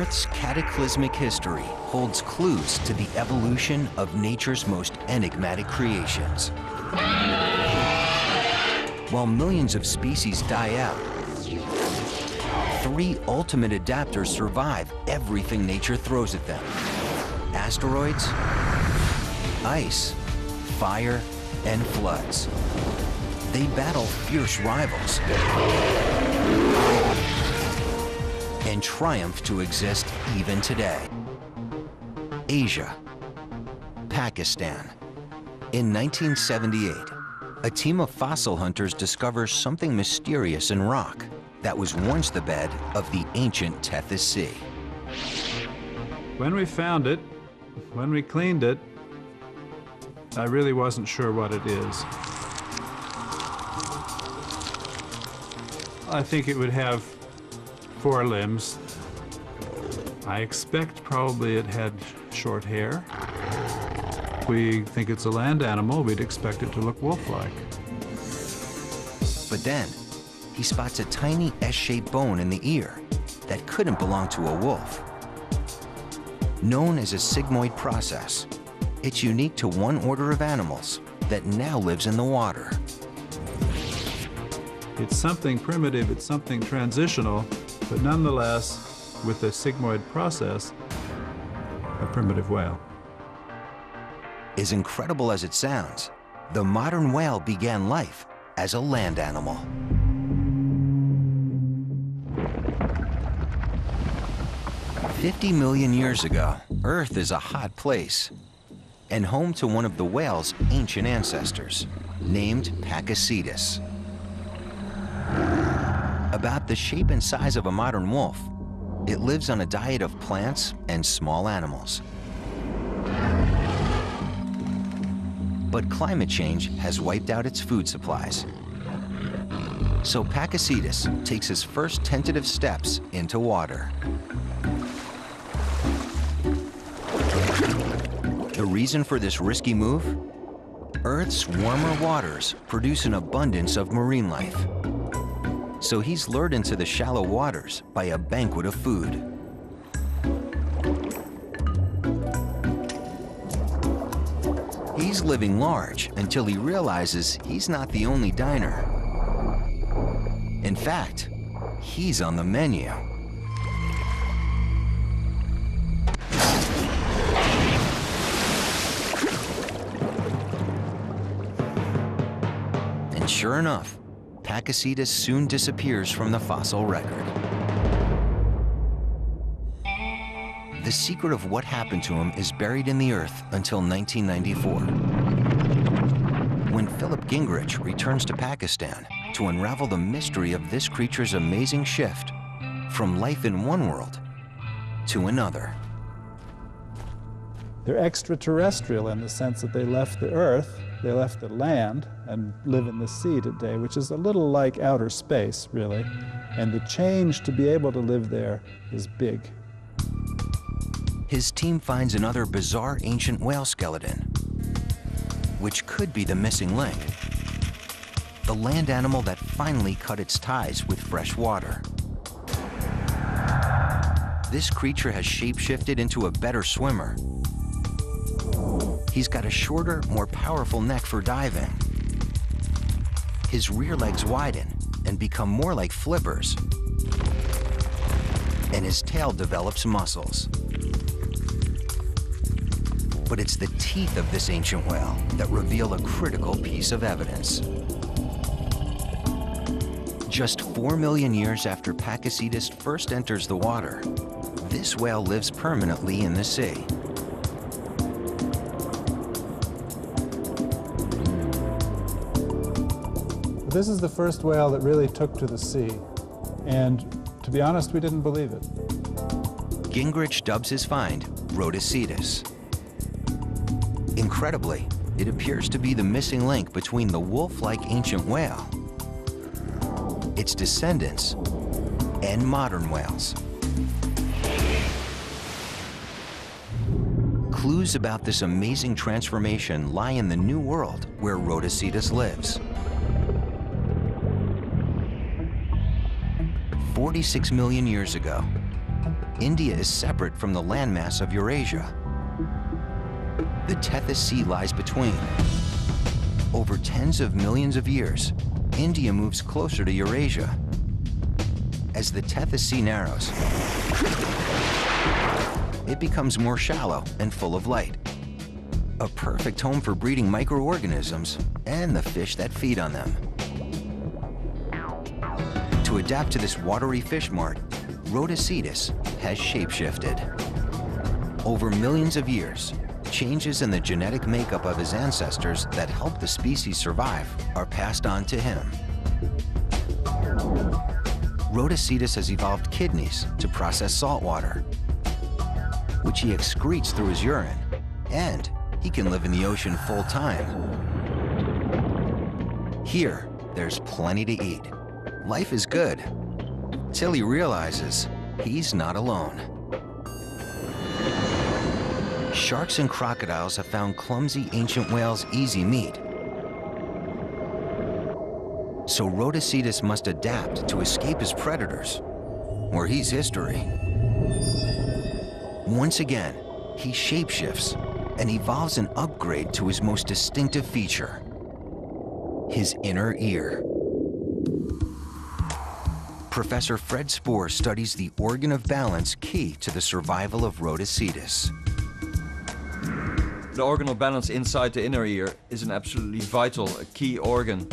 Earth's cataclysmic history holds clues to the evolution of nature's most enigmatic creations. While millions of species die out, 3 ultimate adapters survive everything nature throws at them: asteroids, ice, fire, and floods. They battle fierce rivals and triumph to exist even today. Asia, Pakistan. In 1978, a team of fossil hunters discovers something mysterious in rock that was once the bed of the ancient Tethys Sea. When we found it, when we cleaned it, I really wasn't sure what it is. I think it would have 4 limbs. I expect probably it had short hair. We think it's a land animal, we'd expect it to look wolf-like. But then, he spots a tiny S-shaped bone in the ear that couldn't belong to a wolf. Known as a sigmoid process, it's unique to one order of animals that now lives in the water. It's something primitive, it's something transitional, but nonetheless, with the sigmoid process, a primitive whale. As incredible as it sounds, the modern whale began life as a land animal. "50 million years ago, Earth is a hot place and home to one of the whale's ancient ancestors, named Pakicetus. About the shape and size of a modern wolf, it lives on a diet of plants and small animals. But climate change has wiped out its food supplies. So Pakicetus takes his first tentative steps into water. The reason for this risky move? Earth's warmer waters produce an abundance of marine life. So he's lured into the shallow waters by a banquet of food. He's living large until he realizes he's not the only diner. In fact, he's on the menu. And sure enough, Pakicetus soon disappears from the fossil record. The secret of what happened to him is buried in the earth until 1994. When Philip Gingrich returns to Pakistan to unravel the mystery of this creature's amazing shift from life in one world to another. They're extraterrestrial in the sense that they left the Earth, they left the land, and live in the sea today, which is a little like outer space, really. And the change to be able to live there is big. His team finds another bizarre ancient whale skeleton, which could be the missing link. The land animal that finally cut its ties with fresh water. This creature has shapeshifted into a better swimmer. He's got a shorter, more powerful neck for diving. His rear legs widen and become more like flippers. And his tail develops muscles. But it's the teeth of this ancient whale that reveal a critical piece of evidence. Just 4 million years after Pakicetus first enters the water, this whale lives permanently in the sea. This is the first whale that really took to the sea, and to be honest, we didn't believe it. Gingrich dubs his find Rhodocetus. Incredibly, it appears to be the missing link between the wolf-like ancient whale, its descendants, and modern whales. Clues about this amazing transformation lie in the new world where Rhodocetus lives. 46 million years ago, India is separate from the landmass of Eurasia. The Tethys Sea lies between. Over tens of millions of years, India moves closer to Eurasia. As the Tethys Sea narrows, it becomes more shallow and full of light. A perfect home for breeding microorganisms and the fish that feed on them. To adapt to this watery fish mart, Rhodocetus has shapeshifted. Over millions of years, changes in the genetic makeup of his ancestors that helped the species survive are passed on to him. Rhodocetus has evolved kidneys to process salt water, which he excretes through his urine, and he can live in the ocean full time. Here, there's plenty to eat. Life is good, till he realizes he's not alone. Sharks and crocodiles have found clumsy ancient whales easy meat. So Rhodocetus must adapt to escape his predators, or he's history. Once again, he shapeshifts and evolves an upgrade to his most distinctive feature, his inner ear. Professor Fred Spoor studies the organ of balance key to the survival of Rhodocetus. The organ of balance inside the inner ear is an absolutely vital, a key organ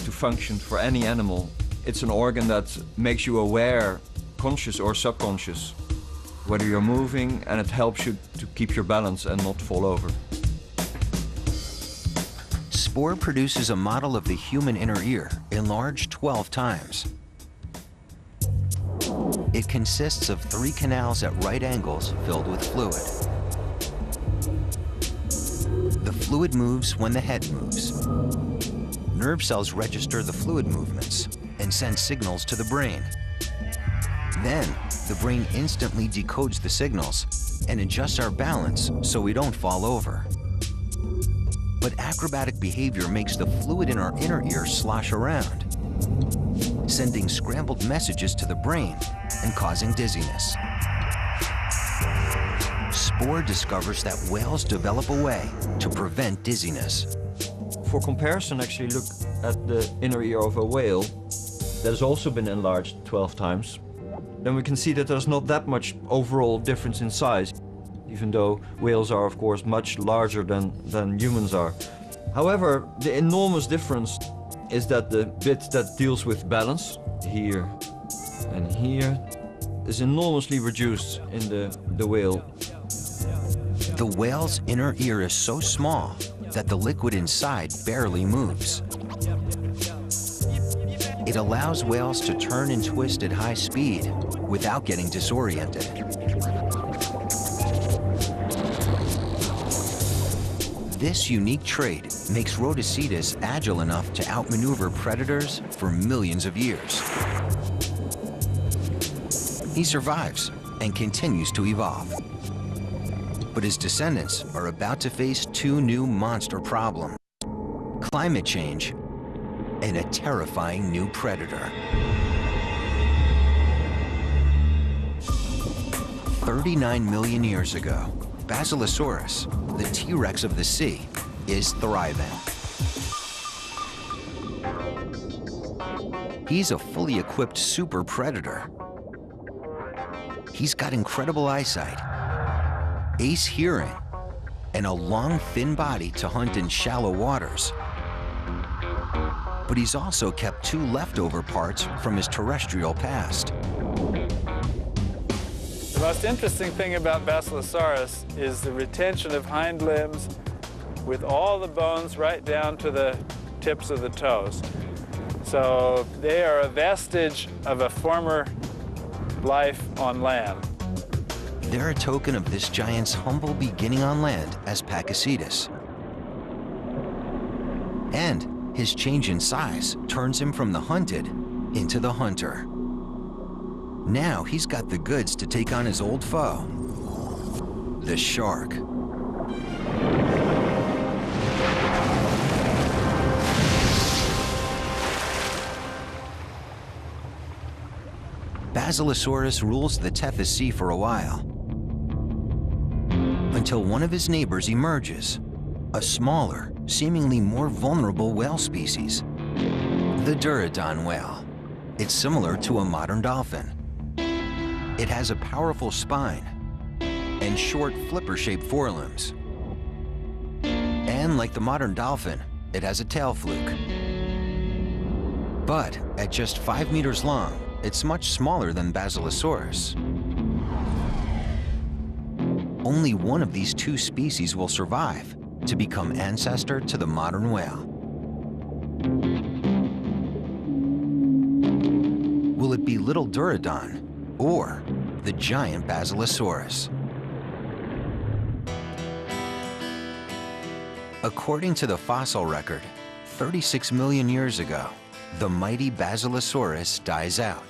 to function for any animal. It's an organ that makes you aware, conscious or subconscious, whether you're moving, and it helps you to keep your balance and not fall over. Spoor produces a model of the human inner ear, enlarged 12 times. It consists of 3 canals at right angles filled with fluid. The fluid moves when the head moves. Nerve cells register the fluid movements and send signals to the brain. Then, the brain instantly decodes the signals and adjusts our balance so we don't fall over. But acrobatic behavior makes the fluid in our inner ear slosh around, sending scrambled messages to the brain and causing dizziness. Spoor discovers that whales develop a way to prevent dizziness. For comparison, actually look at the inner ear of a whale that has also been enlarged 12 times. Then we can see that there's not that much overall difference in size, even though whales are, of course, much larger than humans are. However, the enormous difference is that the bit that deals with balance, here and here, is enormously reduced in the whale. The whale's inner ear is so small that the liquid inside barely moves. It allows whales to turn and twist at high speed without getting disoriented. This unique trait makes Rhodocetus agile enough to outmaneuver predators for millions of years. He survives and continues to evolve. But his descendants are about to face 2 new monster problems: climate change and a terrifying new predator. 39 million years ago, Basilosaurus, the T-Rex of the sea, is thriving. He's a fully equipped super predator. He's got incredible eyesight, ace hearing, and a long, thin body to hunt in shallow waters. But he's also kept 2 leftover parts from his terrestrial past. The most interesting thing about Basilosaurus is the retention of hind limbs with all the bones right down to the tips of the toes. So they are a vestige of a former life on land. They're a token of this giant's humble beginning on land as Pakicetus. And his change in size turns him from the hunted into the hunter. Now he's got the goods to take on his old foe, the shark. Basilosaurus rules the Tethys Sea for a while, until one of his neighbors emerges, a smaller, seemingly more vulnerable whale species, the Durodon whale. It's similar to a modern dolphin. It has a powerful spine and short flipper-shaped forelimbs. And like the modern dolphin, it has a tail fluke. But at just 5 meters long, it's much smaller than Basilosaurus. Only one of these two species will survive to become ancestor to the modern whale. Will it be little Durodon or the giant Basilosaurus? According to the fossil record, 36 million years ago, the mighty Basilosaurus dies out.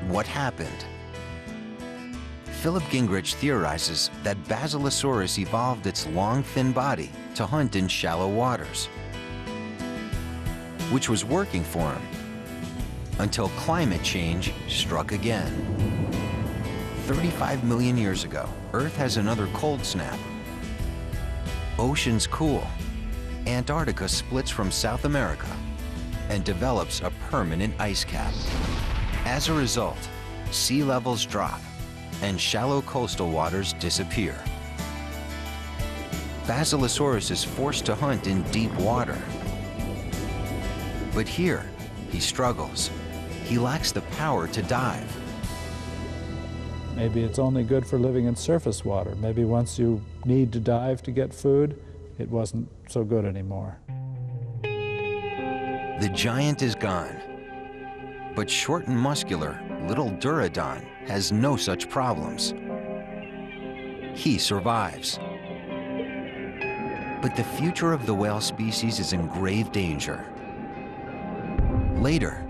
What happened? Philip Gingrich theorizes that Basilosaurus evolved its long, thin body to hunt in shallow waters, which was working for him until climate change struck again. 35 million years ago, Earth has another cold snap. Oceans cool. Antarctica splits from South America and develops a permanent ice cap. As a result, sea levels drop and shallow coastal waters disappear. Basilosaurus is forced to hunt in deep water. But here, he struggles. He lacks the power to dive. Maybe it's only good for living in surface water. Maybe once you need to dive to get food, it wasn't so good anymore. The giant is gone. But short and muscular, little Durodon has no such problems. He survives. But the future of the whale species is in grave danger. Later,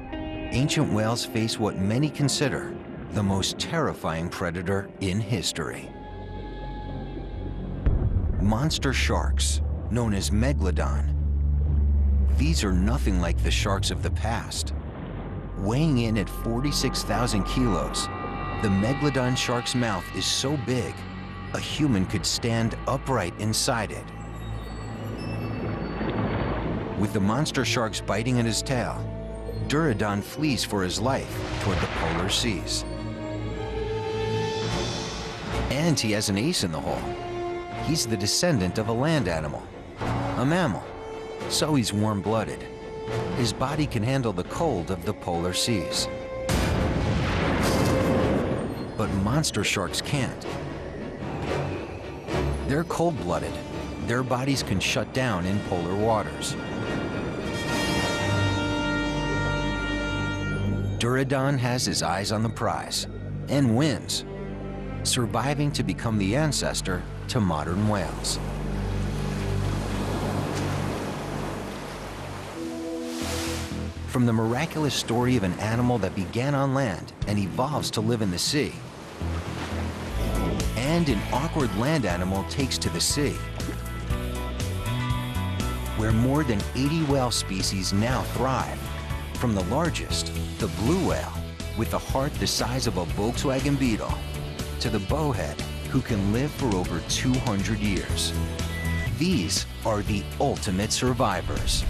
ancient whales face what many consider the most terrifying predator in history. Monster sharks, known as megalodon. These are nothing like the sharks of the past. Weighing in at 46,000 kilos, the megalodon shark's mouth is so big, a human could stand upright inside it. With the monster sharks biting at his tail, Durodon flees for his life toward the polar seas. And he has an ace in the hole. He's the descendant of a land animal, a mammal, so he's warm-blooded. His body can handle the cold of the polar seas. But monster sharks can't. They're cold-blooded. Their bodies can shut down in polar waters. Durodon has his eyes on the prize and wins, surviving to become the ancestor to modern whales. From the miraculous story of an animal that began on land and evolves to live in the sea, and an awkward land animal takes to the sea, where more than 80 whale species now thrive, from the largest, the blue whale, with a heart the size of a Volkswagen Beetle, to the bowhead, who can live for over 200 years. These are the ultimate survivors.